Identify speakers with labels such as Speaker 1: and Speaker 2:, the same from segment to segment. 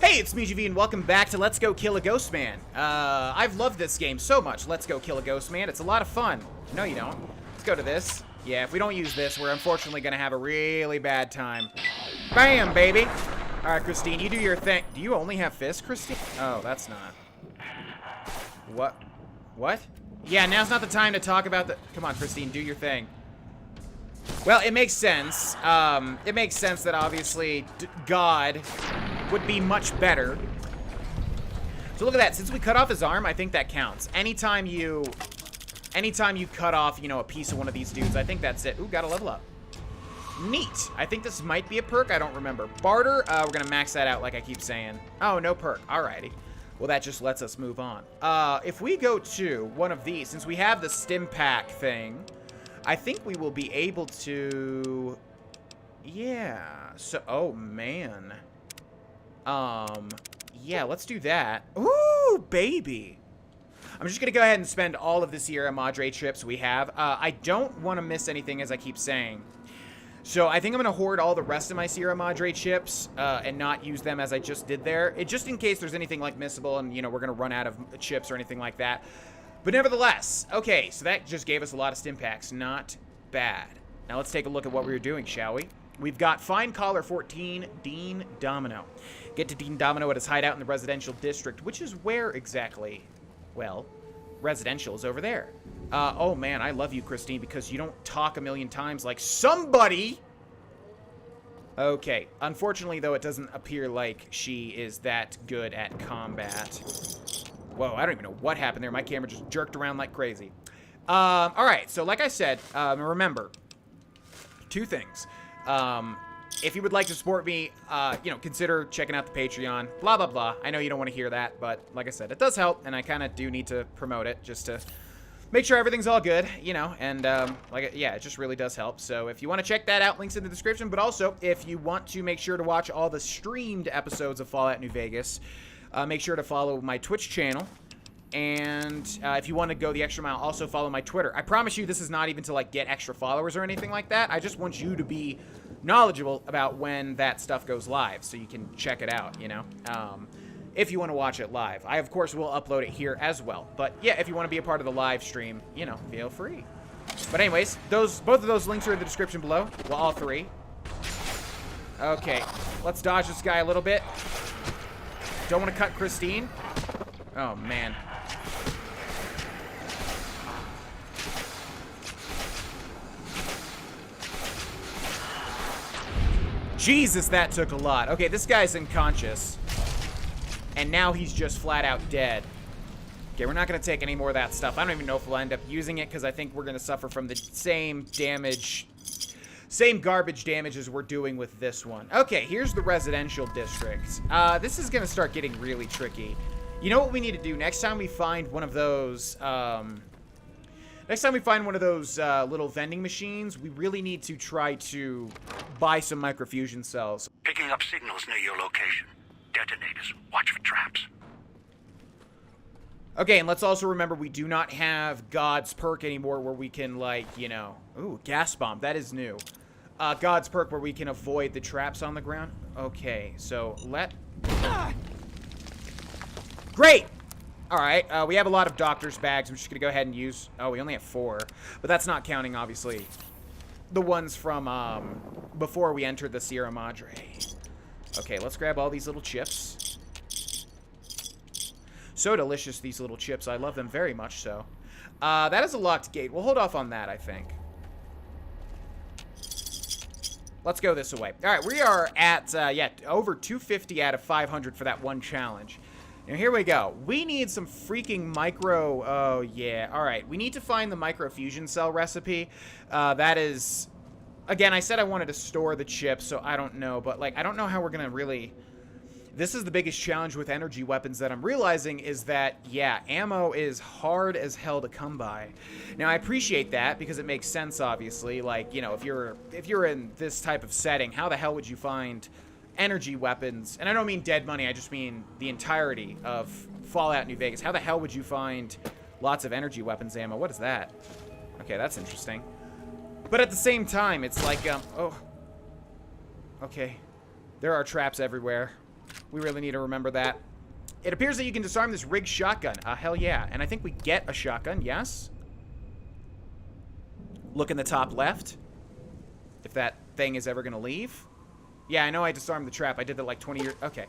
Speaker 1: Hey, it's me, GV, and welcome back to Let's Go Kill a Ghost Man. I've loved this game so much, Let's Go Kill a Ghost Man. It's a lot of fun. No, you don't. Let's go to this. Yeah, if we don't use this, we're unfortunately going to have a really bad time. Bam, baby. All right, Christine, you do your thing. Do you only have fists, Christine? Oh, that's not. What? What? Yeah, now's not the time to talk about the... Come on, Christine, do your thing. Well, it makes sense. It makes sense that obviously God would be much better. So look at that. Since we cut off his arm, I think that counts. Anytime you cut off, you know, a piece of one of these dudes, I think that's it. Ooh, gotta level up. Neat. I think this might be a perk. I don't remember. Barter. We're gonna max that out like I keep saying. Oh, no perk. Alrighty. Well, that just lets us move on. If we go to one of these, since we have the stim pack thing, I think we will be able to... Yeah. So, oh, man. Yeah, let's do that. Ooh, baby. I'm just going to go ahead and spend all of the Sierra Madre chips we have. I don't want to miss anything, as I keep saying. So I think I'm going to hoard all the rest of my Sierra Madre chips and not use them as I just did there. Just in case there's anything like missable and, you know, we're going to run out of chips or anything like that. But nevertheless, okay, so that just gave us a lot of stim packs. Not bad. Now let's take a look at what we were doing, shall we? We've got Find Caller 14, Dean Domino. Get to Dean Domino at his hideout in the residential district, which is where exactly? Well, residential is over there. Oh man, I love you, Christine, because you don't talk a million times like somebody. Okay, unfortunately, though, it doesn't appear like she is that good at combat. Whoa, I don't even know what happened there. My camera just jerked around like crazy. All right, so like I said, remember, two things. If you would like to support me, you know, consider checking out the Patreon, blah, blah, blah. I know you don't want to hear that, but like I said, it does help, and I kind of do need to promote it just to make sure everything's all good, you know, and, yeah, it just really does help. So if you want to check that out, links in the description, but also if you want to make sure to watch all the streamed episodes of Fallout New Vegas, make sure to follow my Twitch channel. And if you want to go the extra mile, also follow my Twitter. I promise you this is not even to, like, get extra followers or anything like that. I just want you to be knowledgeable about when that stuff goes live so you can check it out, you know, if you want to watch it live. I, of course, will upload it here as well. But, yeah, if you want to be a part of the live stream, you know, feel free. But anyways, both of those links are in the description below. Well, all three. Okay, let's dodge this guy a little bit. Don't want to cut Christine. Oh, man. Jesus, that took a lot. Okay, this guy's unconscious. And now he's just flat out dead. Okay, we're not going to take any more of that stuff. I don't even know if we'll end up using it because I think we're going to suffer from the same damage, same garbage damage as we're doing with this one. Okay, here's the residential district. This is going to start getting really tricky. You know what we need to do? Next time we find one of those, little vending machines, we really need to try to buy some microfusion cells.
Speaker 2: Picking up signals near your location. Detonators. Watch for traps.
Speaker 1: Okay, and let's also remember we do not have God's perk anymore where we can, like, you know... Ooh, gas bomb. That is new. God's perk where we can avoid the traps on the ground. Okay, so Great! Alright, we have a lot of doctor's bags. I'm just going to go ahead and use... Oh, we only have 4. But that's not counting, obviously, the ones from before we entered the Sierra Madre. Okay, let's grab all these little chips. So delicious, these little chips. I love them very much so. That is a locked gate. We'll hold off on that, I think. Let's go this way. Alright, we are at, yeah, over 250 out of 500 for that one challenge. Now, here we go. We need some freaking micro... Oh, yeah. All right. We need to find the microfusion cell recipe. That is... Again, I said I wanted to store the chips, so I don't know. But, like, I don't know how we're going to really... This is the biggest challenge with energy weapons that I'm realizing is that, yeah, ammo is hard as hell to come by. Now, I appreciate that because it makes sense, obviously. Like, you know, if you're in this type of setting, how the hell would you find... energy weapons, and I don't mean dead money, I just mean the entirety of Fallout New Vegas. How the hell would you find lots of energy weapons ammo? What is that? Okay, that's interesting. But at the same time, it's like, oh. Okay. There are traps everywhere. We really need to remember that. It appears that you can disarm this rigged shotgun. Hell yeah. And I think we get a shotgun, yes? Look in the top left. If that thing is ever going to leave. Yeah, I know I disarmed the trap. I did that like 20 years... Okay.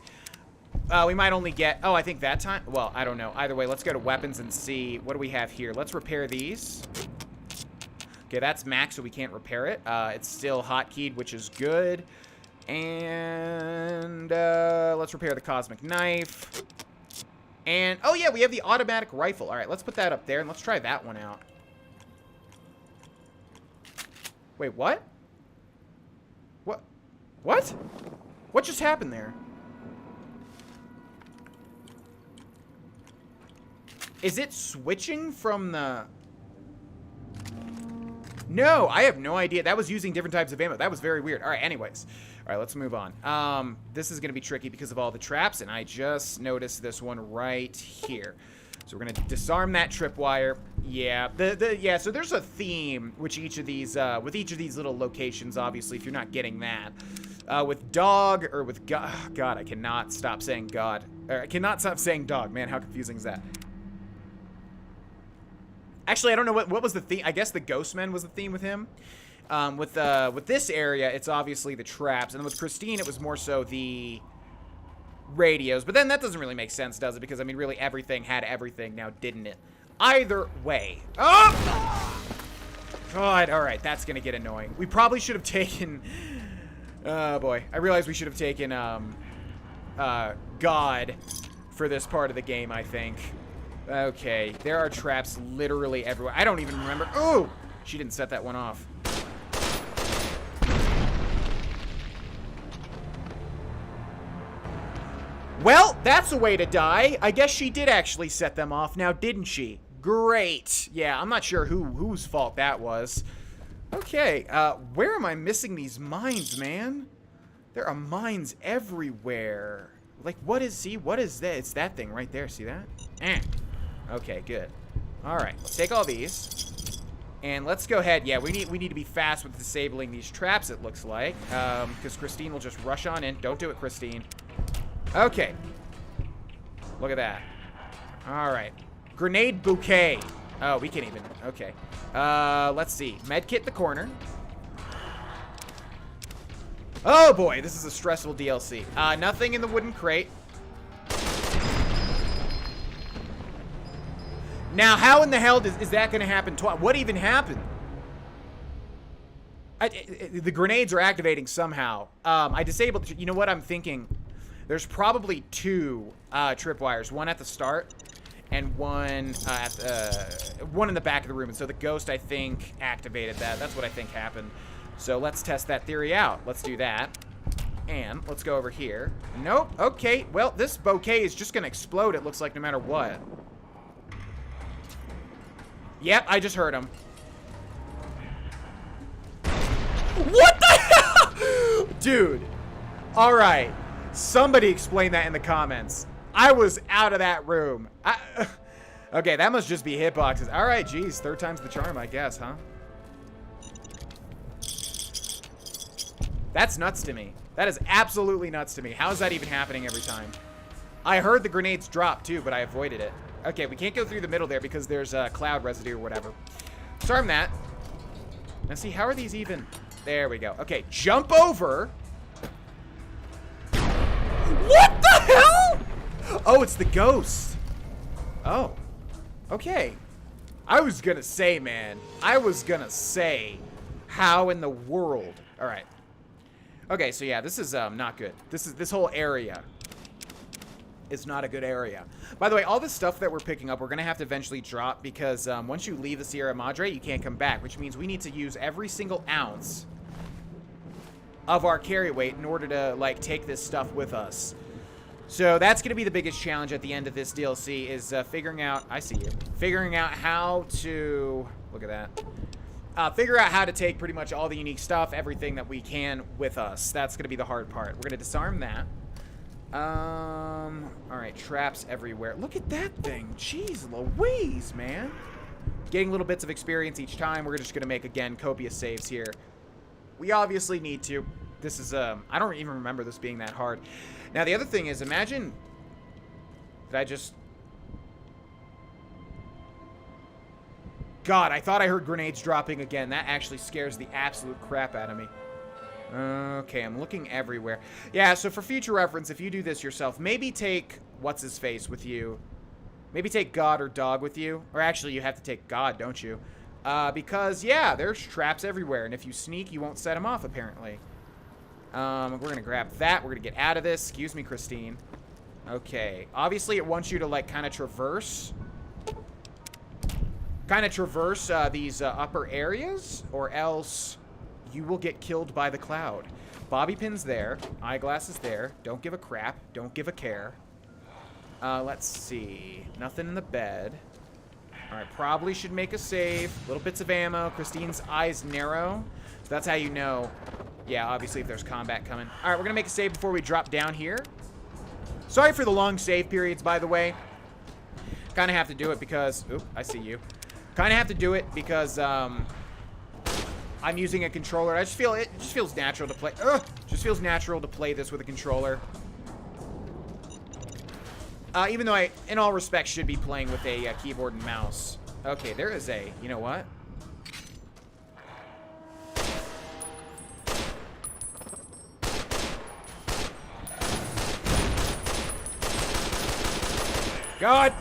Speaker 1: We might only get... Oh, I think that time... Well, I don't know. Either way, let's go to weapons and see... What do we have here? Let's repair these. Okay, that's max, so we can't repair it. It's still hotkeyed, which is good. And... let's repair the cosmic knife. And... Oh, yeah, we have the automatic rifle. All right, let's put that up there, and let's try that one out. Wait, what? What? What? What just happened there? Is it switching from the... No, I have no idea. That was using different types of ammo. That was very weird. All right, anyways. All right, let's move on. This is going to be tricky because of all the traps, and I just noticed this one right here. So we're going to disarm that tripwire. Yeah, yeah, so there's a theme with each of these little locations, obviously, if you're not getting that. With dog, or with God. God, I cannot stop saying God. Or I cannot stop saying dog. Man, how confusing is that? Actually, I don't know what was the theme. I guess the Ghostman was the theme with him. With this area, it's obviously the traps. And with Christine, it was more so the radios. But then that doesn't really make sense, does it? Because, I mean, really everything had everything now, didn't it? Either way. Oh! God, alright, that's gonna get annoying. We probably should have taken... Oh, boy. I realized we should have taken, God for this part of the game, I think. Okay, there are traps literally everywhere. I don't even remember. Oh! She didn't set that one off. Well, that's a way to die. I guess she did actually set them off now, didn't she? Great. Yeah, I'm not sure whose fault that was. Okay, where am I missing these mines, man? There are mines everywhere. Like, what is that? It's that thing right there. See that? Okay, good. All right, let's take all these. And let's go ahead. Yeah, we need to be fast with disabling these traps, it looks like. Because Christine will just rush on in. Don't do it, Christine. Okay. Look at that. All right. Grenade bouquet. Oh, we can't even. Okay. Let's see. Medkit in the corner. Oh, boy. This is a stressful DLC. Nothing in the wooden crate. Now, how in the hell is that going to happen twice? What even happened? The grenades are activating somehow. I disabled... You know what I'm thinking? There's probably two tripwires. One at the start and one one in the back of the room. And so the ghost, I think, activated that. That's what I think happened. So let's test that theory out. Let's do that. And let's go over here. Nope. Okay. Well, this bouquet is just going to explode, it looks like, no matter what. Yep, I just heard him. What the hell? Dude. All right. Somebody explain that in the comments. I was out of that room. Okay, that must just be hitboxes. All right, geez. Third time's the charm, I guess, huh? That's nuts to me. That is absolutely nuts to me. How is that even happening every time? I heard the grenades drop, too, but I avoided it. Okay, we can't go through the middle there because there's cloud residue or whatever. Disarm that. Now, see, how are these even? There we go. Okay, jump over. What the hell? Oh, it's the ghost. Oh. Okay. I was gonna say, man. I was gonna say, how in the world? All right. Okay, so yeah, this is not good. This whole area is not a good area. By the way, all this stuff that we're picking up, we're gonna have to eventually drop because once you leave the Sierra Madre, you can't come back, which means we need to use every single ounce of our carry weight in order to, like, take this stuff with us. So that's going to be the biggest challenge at the end of this DLC is figuring out... I see you. Figuring out how to... Look at that. Figure out how to take pretty much all the unique stuff, everything that we can with us. That's going to be the hard part. We're going to disarm that. Alright, traps everywhere. Look at that thing. Jeez Louise, man. Getting little bits of experience each time. We're just going to make, again, copious saves here. We obviously need to. This is, I don't even remember this being that hard. Now, the other thing is, imagine... Did I just... God, I thought I heard grenades dropping again. That actually scares the absolute crap out of me. Okay, I'm looking everywhere. Yeah, so for future reference, if you do this yourself, maybe take what's-his-face with you. Maybe take God or Dog with you. Or actually, you have to take God, don't you? Because, yeah, there's traps everywhere. And if you sneak, you won't set them off, apparently. We're going to grab that. We're going to get out of this. Excuse me, Christine. Okay. Obviously, it wants you to, like, kind of traverse... these upper areas, or else you will get killed by the cloud. Bobby pin's there. Eyeglasses there. Don't give a crap. Don't give a care. Let's see. Nothing in the bed. Alright, probably should make a save. Little bits of ammo. Christine's eyes narrow. So that's how you know. Yeah, obviously if there's combat coming. Alright, we're gonna make a save before we drop down here. Sorry for the long save periods, by the way. Kinda have to do it because... Oop, I see you. Kind of have to do it because I'm using a controller. I just feel it just feels natural to play. Just feels natural to play this with a controller. Even though I, in all respects, should be playing with a keyboard and mouse. Okay, there is a. You know what? God.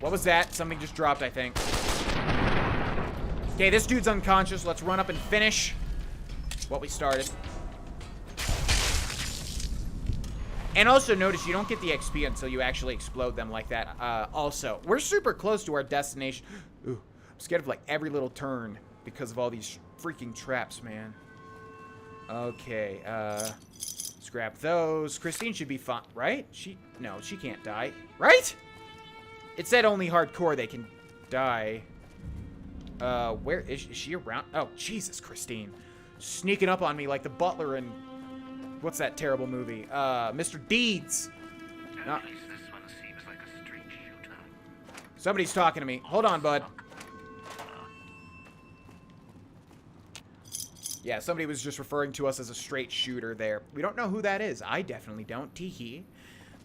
Speaker 1: What was that? Something just dropped, I think. Okay, this dude's unconscious. Let's run up and finish what we started. And also notice you don't get the XP until you actually explode them like that. Also, we're super close to our destination. Ooh, I'm scared of like every little turn because of all these freaking traps, man. Okay, let's grab those. Christine should be fine, right? No, she can't die, right? It said only hardcore they can die. Where is she around? Oh, Jesus, Christine. Sneaking up on me like the butler in... What's that terrible movie? Mr. Deeds. No.
Speaker 2: This one seems like a straight shooter.
Speaker 1: Somebody's talking to me. Hold on, bud. Yeah, somebody was just referring to us as a straight shooter there. We don't know who that is. I definitely don't. Tee-hee.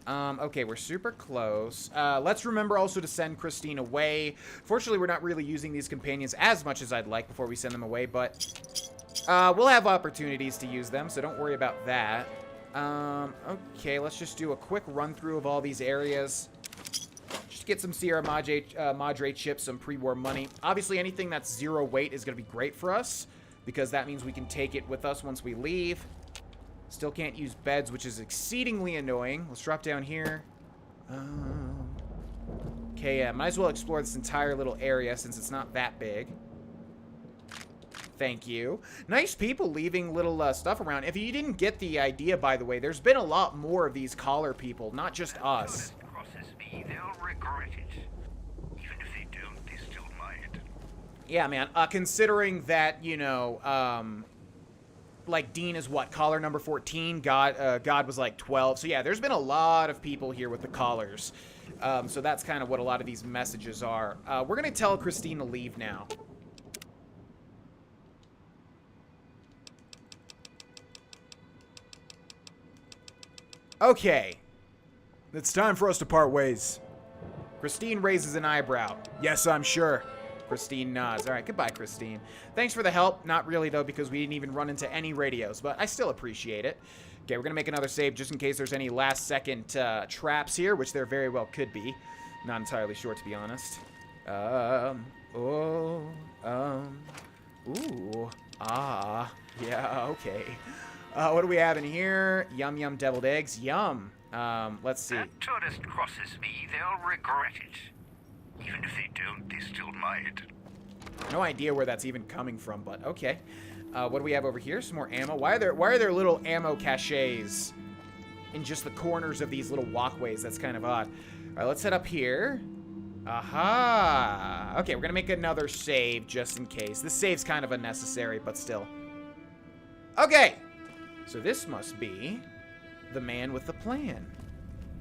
Speaker 1: Okay, we're super close. Let's remember also to send Christine away. Fortunately, we're not really using these companions as much as I'd like before we send them away, but we'll have opportunities to use them, so don't worry about that. Okay, let's just do a quick run-through of all these areas. Just get some Sierra Madre chips, some pre-war money. Obviously, anything that's 0 weight is going to be great for us, because that means we can take it with us once we leave. Still can't use beds, which is exceedingly annoying. Let's drop down here. Okay, yeah, might as well explore this entire little area since it's not that big. Thank you. Nice people leaving little stuff around. If you didn't get the idea, by the way, there's been a lot more of these collar people, not just us.
Speaker 2: Crosses me, they'll regret it. Even if they don't, they still might.
Speaker 1: Yeah, man. Considering that, you know, like Dean is what, collar number 14, God was like 12. So yeah, there's been a lot of people here with the collars. So that's kind of what a lot of these messages are. We're gonna tell Christine to leave now. Okay, it's time for us to part ways. Christine raises an eyebrow. Yes, I'm sure. Christine nods. All right, goodbye, Christine. Thanks for the help. Not really, though, because we didn't even run into any radios, but I still appreciate it. Okay, we're going to make another save just in case there's any last-second traps here, which there very well could be. Not entirely sure, to be honest. Yeah, okay. What do we have in here? Yum, yum, deviled eggs. Yum. Let's see.
Speaker 2: That tourist crosses me, they'll regret it. Even if they don't, they still might.
Speaker 1: No idea where that's even coming from, but okay. What do we have over here? Some more ammo. Why are there little ammo caches in just the corners of these little walkways? That's kind of odd. All right, let's head up here. Aha. Okay, we're gonna make another save just in case. This save's kind of unnecessary, but still. Okay. So this must be the man with the plan.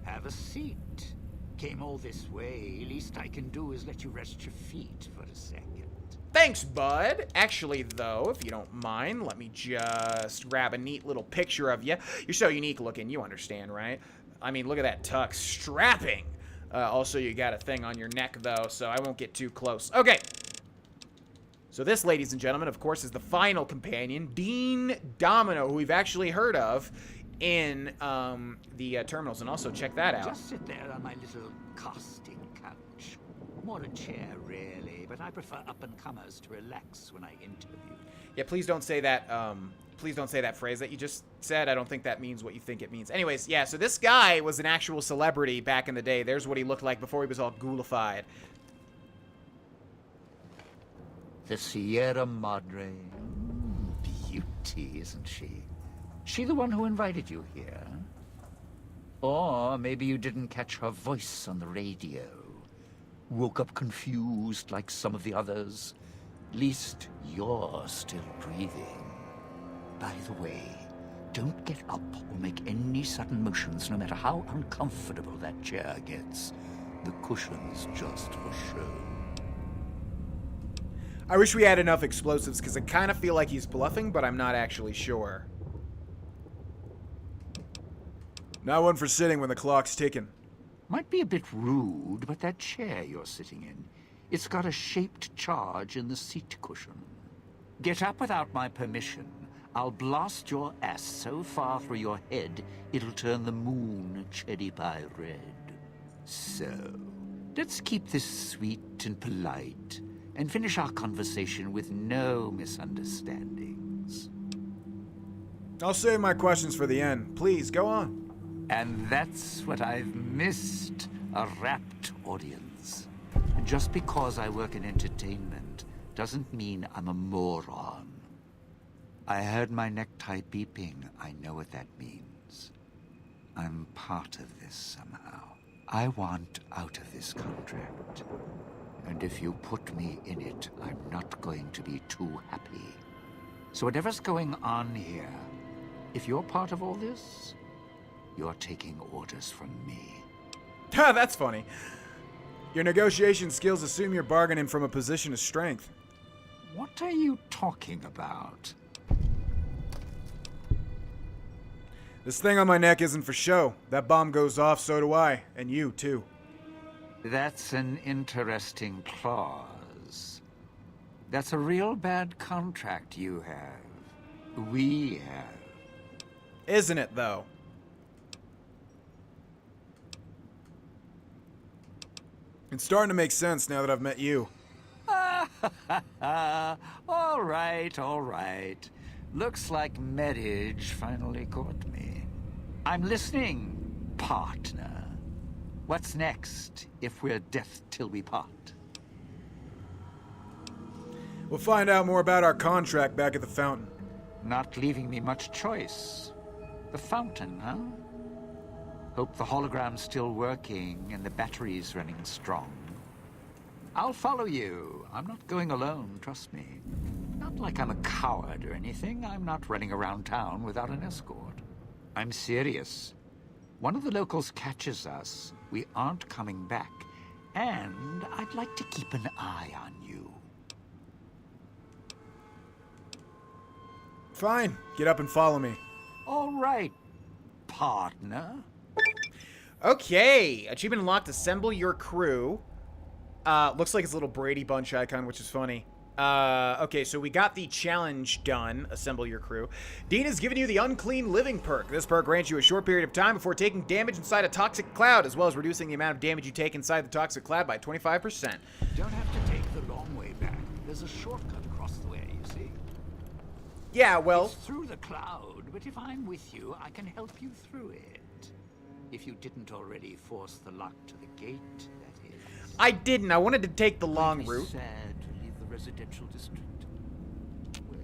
Speaker 3: Have a seat. Came all this way. Least I can do is let you rest your feet for a second.
Speaker 1: Thanks, bud. Actually, though, if you don't mind, let me just grab a neat little picture of you. You're so unique looking, you understand, right? I mean, look at that tux. Strapping. Also, you got a thing on your neck, though, so I won't get too close. Okay. So this, ladies and gentlemen, of course, is the final companion, Dean Domino, who we've actually heard of in the terminals. And also, check that out.
Speaker 3: Just sit there on my little casting couch. More a chair, really, but I prefer up-and-comers to relax when I interview.
Speaker 1: Yeah, please don't say that. Please don't say that phrase that you just said. I don't think that means what you think it means. Anyways, yeah, so this guy was an actual celebrity back in the day. There's what he looked like before he was all ghoulified.
Speaker 3: The Sierra Madre. Beauty, isn't she? She the one who invited you here? Or maybe you didn't catch her voice on the radio. Woke up confused like some of the others. At least you're still breathing. By the way, don't get up or make any sudden motions, no matter how uncomfortable that chair gets. The cushion's just for show.
Speaker 1: I wish we had enough explosives, because I kind of feel like he's bluffing, but I'm not actually sure. Not one for sitting when the clock's ticking.
Speaker 3: Might be a bit rude, but that chair you're sitting in, it's got a shaped charge in the seat cushion. Get up without my permission. I'll blast your ass so far through your head, it'll turn the moon cherry pie red. So, let's keep this sweet and polite, and finish our conversation with no misunderstandings.
Speaker 1: I'll save my questions for the end. Please, go on.
Speaker 3: And that's what I've missed, a rapt audience. Just because I work in entertainment doesn't mean I'm a moron. I heard my necktie beeping. I know what that means. I'm part of this somehow. I want out of this contract. And if you put me in it, I'm not going to be too happy. So whatever's going on here, if you're part of all this, you're taking orders from me.
Speaker 1: Ha, that's funny. Your negotiation skills assume you're bargaining from a position of strength.
Speaker 3: What are you talking about?
Speaker 1: This thing on my neck isn't for show. That bomb goes off, so do I. And you, too.
Speaker 3: That's an interesting clause. That's a real bad contract you have. We have.
Speaker 1: Isn't it, though? It's starting to make sense now that I've met you.
Speaker 3: All right. Looks like marriage finally caught me. I'm listening, partner. What's next, if we're death till we part?
Speaker 1: We'll find out more about our contract back at the fountain.
Speaker 3: Not leaving me much choice. The fountain, huh? Hope the hologram's still working and the battery's running strong. I'll follow you. I'm not going alone, trust me. Not like I'm a coward or anything. I'm not running around town without an escort. I'm serious. One of the locals catches us, we aren't coming back. And I'd like to keep an eye on you.
Speaker 1: Fine. Get up and follow me.
Speaker 3: All right, partner.
Speaker 1: Okay. Achievement unlocked. Assemble your crew. Looks like it's a little Brady Bunch icon, which is funny. Okay, so we got the challenge done. Assemble your crew. Dean has given you the Unclean Living perk. This perk grants you a short period of time before taking damage inside a toxic cloud, as well as reducing the amount of damage you take inside the toxic cloud by 25%.
Speaker 3: Don't have to take the long way back. There's a shortcut across the way, you see.
Speaker 1: Yeah, well...
Speaker 3: It's through the cloud, but if I'm with you, I can help you through it. If you didn't already force the lock to the gate, that is.
Speaker 1: I didn't. I wanted to take the long route.
Speaker 3: Sad to leave the residential district. Well,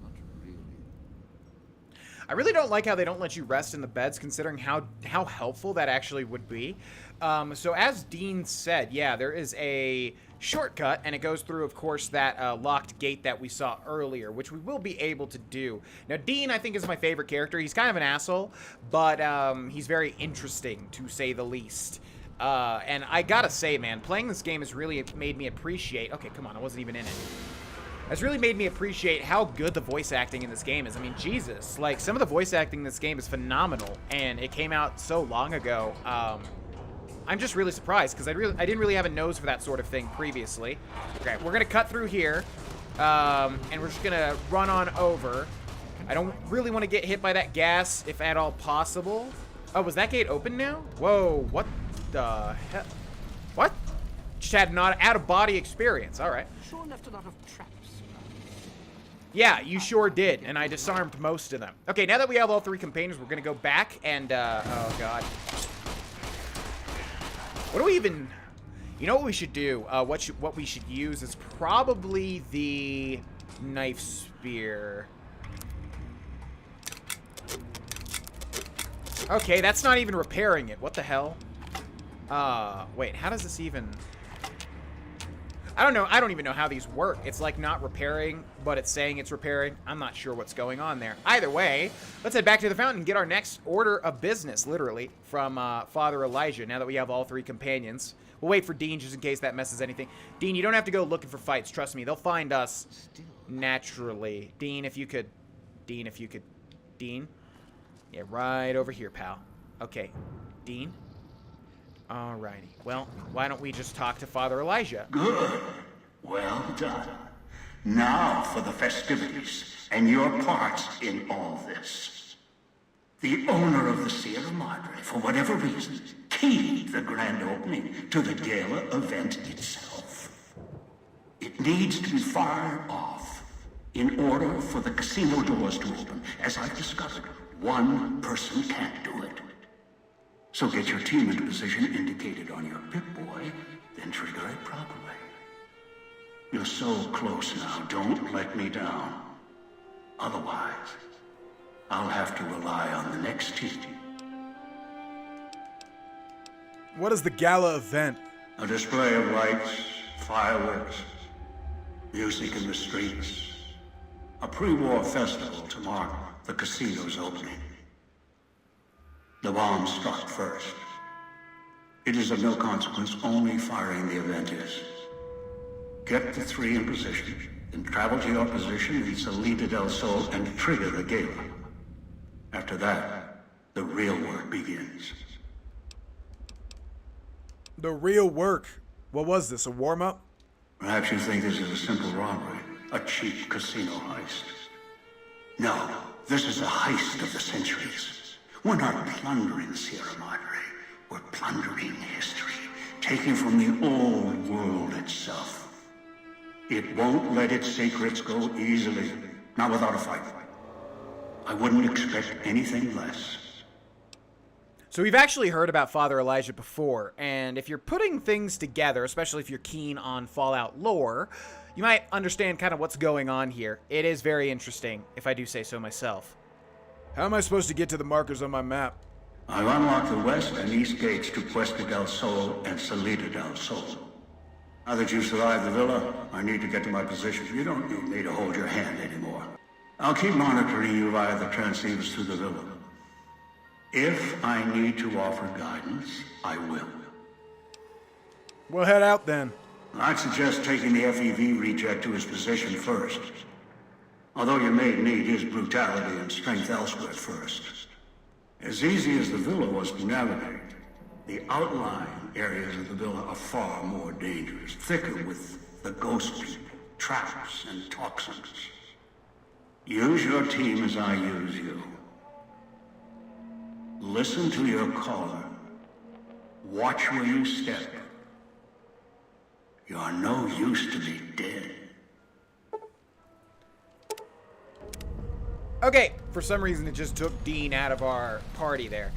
Speaker 3: not really.
Speaker 1: I really don't like how they don't let you rest in the beds, considering how helpful that actually would be. So as Dean said, yeah, there is a shortcut, and it goes through, of course, that locked gate that we saw earlier, which we will be able to do. Now, Dean, I think, is my favorite character. He's kind of an asshole, but he's very interesting, to say the least. And I gotta say, man, playing this game has really made me appreciate... Okay, come on, I wasn't even in it. It's really made me appreciate how good the voice acting in this game is. I mean, Jesus, like, some of the voice acting in this game is phenomenal, and it came out so long ago. I'm just really surprised, because I didn't really have a nose for that sort of thing previously. Okay, we're gonna cut through here, and we're just gonna run on over. I don't really want to get hit by that gas, if at all possible. Oh, was that gate open now? Whoa, what the hell? What? Just had an out-of-body experience. All right.
Speaker 3: Sure left a lot of traps.
Speaker 1: Yeah, you sure did, and I disarmed most of them. Okay, now that we have all 3 companions, we're gonna go back and, oh god. What do we even... You know what we should do? What we should use is probably the knife spear. Okay, that's not even repairing it. What the hell? Wait, how does this even... I don't know. I don't even know how these work. It's like not repairing, but it's saying it's repairing. I'm not sure what's going on there. Either way, let's head back to the fountain and get our next order of business, literally, from Father Elijah, now that we have all 3 companions. We'll wait for Dean just in case that messes anything. Dean, you don't have to go looking for fights. Trust me. They'll find us naturally. Dean, if you could. Dean, if you could. Dean? Yeah, right over here, pal. Okay. Dean? Alrighty. Well, why don't we just talk to Father Elijah?
Speaker 4: Good. Well done. Now for the festivities and your parts in all this. The owner of the Sierra Madre, for whatever reason, keyed the grand opening to the gala event itself. It needs to be fired off in order for the casino doors to open. As I've discovered, one person can't do it. So get your team into position indicated on your Pip-Boy, then trigger it properly. You're so close now, don't let me down. Otherwise, I'll have to rely on the next team.
Speaker 5: What is the gala event?
Speaker 4: A display of lights, fireworks, music in the streets. A pre-war festival to mark the casino's opening. The bomb struck first. It is of no consequence, only firing the event is. Get the 3 in position, then travel to your position in Salida del Sol and trigger the gala. After that, the real work begins.
Speaker 5: The real work. What was this, a warm-up?
Speaker 4: Perhaps you think this is a simple robbery, a cheap casino heist. No, this is a heist of the centuries. We're not plundering Sierra Madre. We're plundering history, taking from the old world itself. It won't let its secrets go easily, not without a fight. I wouldn't expect anything less.
Speaker 1: So we've actually heard about Father Elijah before, and if you're putting things together, especially if you're keen on Fallout lore, you might understand kind of what's going on here. It is very interesting, if I do say so myself.
Speaker 5: How am I supposed to get to the markers on my map?
Speaker 4: I've unlocked the west and east gates to Puesta del Sol and Salida del Sol. Now that you've survived the villa, I need to get to my position. You don't need me to hold your hand anymore. I'll keep monitoring you via the transceivers through the villa. If I need to offer guidance, I will.
Speaker 5: We'll head out then.
Speaker 4: I'd suggest taking the FEV reject to his position first. Although you may need his brutality and strength elsewhere first. As easy as the villa was to navigate, the outlying areas of the villa are far more dangerous, thicker with the ghost people, traps, and toxins. Use your team as I use you. Listen to your caller. Watch where you step. You're no use to be dead.
Speaker 1: Okay, for some reason it just took Dean out of our party there.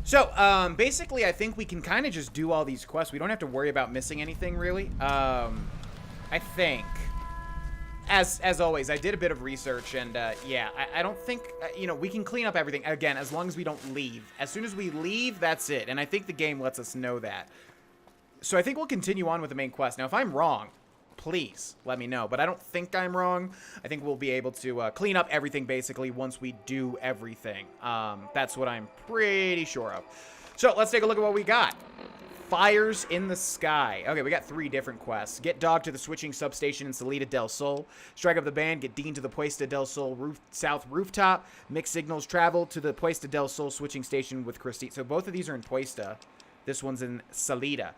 Speaker 1: So, basically I think we can kind of just do all these quests. We don't have to worry about missing anything, really. I think. As always, I did a bit of research, and, yeah, I don't think, you know, we can clean up everything, again, as long as we don't leave. As soon as we leave, that's it, and I think the game lets us know that. So I think we'll continue on with the main quest. Now, if I'm wrong, please let me know, but I don't think I'm wrong. I think we'll be able to clean up everything, basically, once we do everything. That's what I'm pretty sure of. So, let's take a look at what we got. Fires in the Sky. Okay, we got 3 different quests. Get Dog to the switching substation in Salida del Sol. Strike up the band. Get Dean to the Puesta del Sol South rooftop. Mix signals. Travel to the Puesta del Sol switching station with Christine. So both of these are in Puesta. This one's in Salida.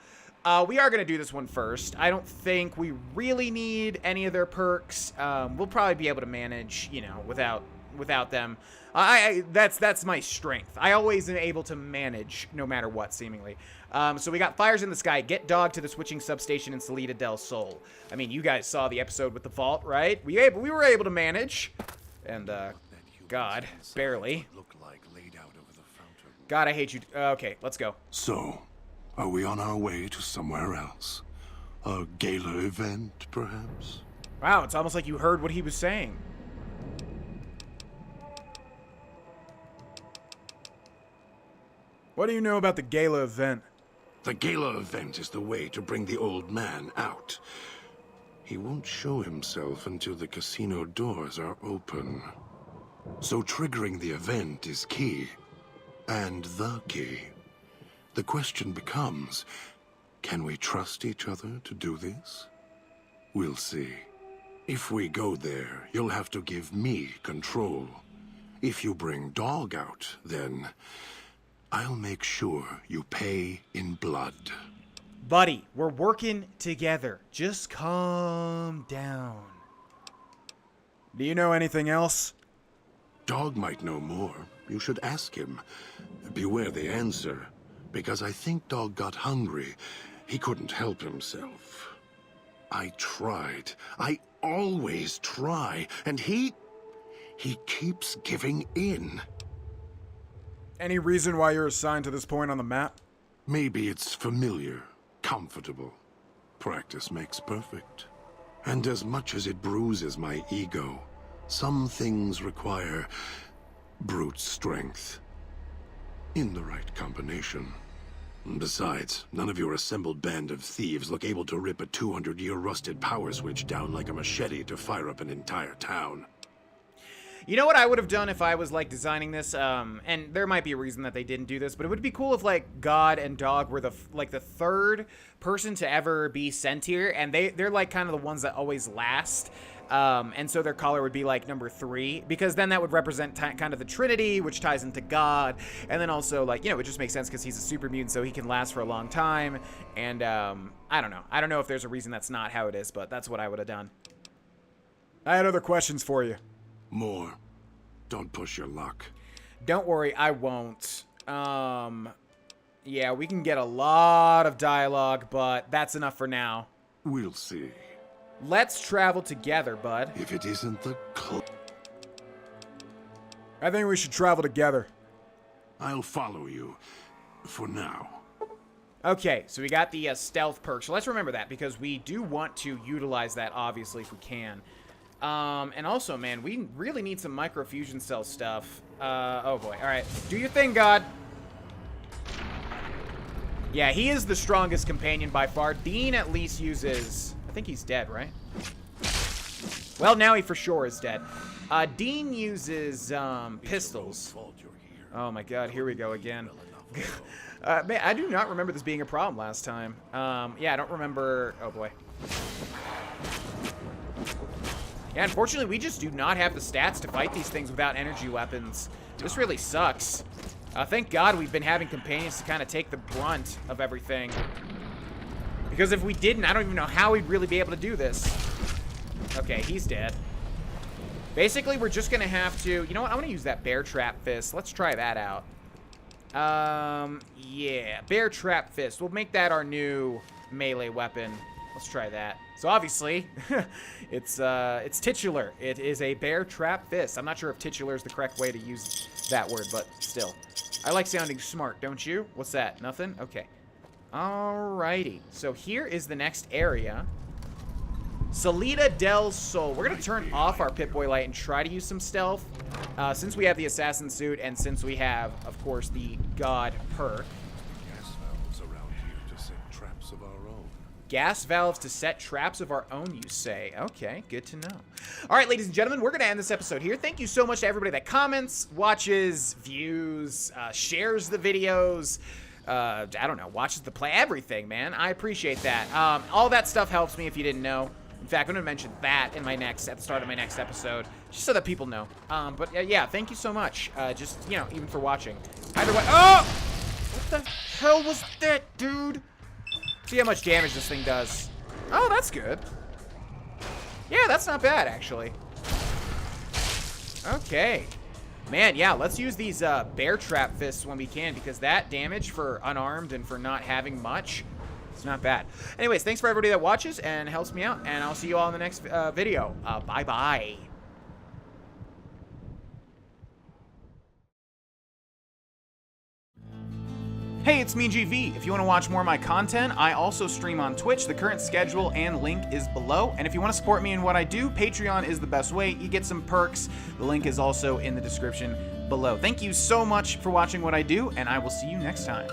Speaker 1: We are going to do this one first. I don't think we really need any of their perks. We'll probably be able to manage, you know, without them. That's my strength. I always am able to manage no matter what, seemingly. So we got Fires in the Sky. Get Dog to the switching substation in Salida del Sol. I mean, you guys saw the episode with the vault, right? We were able to manage. And, God, barely. God, I hate you. Okay, let's go.
Speaker 6: So, are we on our way to somewhere else? A gala event, perhaps?
Speaker 1: Wow, it's almost like you heard what he was saying.
Speaker 5: What do you know about the gala event?
Speaker 6: The gala event is the way to bring the old man out. He won't show himself until the casino doors are open. So triggering the event is key. And the key. The question becomes, can we trust each other to do this? We'll see. If we go there, you'll have to give me control. If you bring Dog out, then I'll make sure you pay in blood.
Speaker 1: Buddy, we're working together. Just calm down.
Speaker 5: Do you know anything else?
Speaker 6: Dog might know more. You should ask him. Beware the answer, because I think Dog got hungry. He couldn't help himself. I tried. I always try, and he keeps giving in.
Speaker 5: Any reason why you're assigned to this point on the map?
Speaker 6: Maybe it's familiar, comfortable. Practice makes perfect. And as much as it bruises my ego, some things require brute strength. In the right combination. Besides, none of your assembled band of thieves look able to rip a 200-year rusted power switch down like a machete to fire up an entire town.
Speaker 1: You know what I would have done if I was, like, designing this? And there might be a reason that they didn't do this, but it would be cool if, like, God and Dog were the third person to ever be sent here, and they're like, kind of the ones that always last. And so their color would be, like, number 3, because then that would represent kind of the Trinity, which ties into God, and then also, like, you know, it just makes sense because he's a super mutant, so he can last for a long time, and, I don't know. I don't know if there's a reason that's not how it is, but that's what I would have done.
Speaker 5: I had other questions for you.
Speaker 6: More. Don't push your luck.
Speaker 1: Don't worry, I won't. Yeah, we can get a lot of dialogue, but that's enough for now.
Speaker 6: We'll see.
Speaker 1: Let's travel together, bud.
Speaker 6: If it isn't the
Speaker 5: I think we should travel together.
Speaker 6: I'll follow you. For now.
Speaker 1: Okay, so we got the stealth perk. So let's remember that, because we do want to utilize that, obviously, if we can. And also, man, we really need some microfusion cell stuff. Oh boy. Alright. Do your thing, God. Yeah, he is the strongest companion by far. Dean at least uses... I think he's dead, right? Well, now he for sure is dead. Dean uses, pistols. Oh my god, here we go again. Man, I do not remember this being a problem last time. Yeah, I don't remember... Oh boy. Yeah, unfortunately, we just do not have the stats to fight these things without energy weapons. This really sucks. Thank God we've been having companions to kind of take the brunt of everything. Because if we didn't, I don't even know how we'd really be able to do this. Okay, he's dead. Basically, we're just going to have to... You know what? I want to use that bear trap fist. Let's try that out. Yeah. Bear trap fist. We'll make that our new melee weapon. Let's try that. So obviously, it's titular. It is a bear trap fist. I'm not sure if titular is the correct way to use that word, but still. I like sounding smart, don't you? What's that? Nothing? Okay. Alrighty. So here is the next area. Salida del Sol. We're going to turn off our Pip-Boy light and try to use some stealth. Since we have the assassin suit and since we have, of course, the God perk. Gas valves to set traps of our own, you say. Okay, good to know. All right, ladies and gentlemen, we're going to end this episode here. Thank you so much to everybody that comments, watches, views, shares the videos. I don't know, watches the play, everything, man. I appreciate that. All that stuff helps me if you didn't know. In fact, I'm going to mention that in at the start of my next episode, just so that people know. But yeah, thank you so much. Just, you know, even for watching. Either way, oh! What the hell was that, dude? See how much damage this thing does. Oh, that's good. Yeah, that's not bad, actually. Okay. Man, yeah, let's use these bear trap fists when we can, because that damage for unarmed and for not having much, it's not bad. Anyways, thanks for everybody that watches and helps me out, and I'll see you all in the next video. Bye-bye. Hey, it's me, GV. If you want to watch more of my content, I also stream on Twitch. The current schedule and link is below. And if you want to support me in what I do, Patreon is the best way. You get some perks. The link is also in the description below. Thank you so much for watching what I do, and I will see you next time.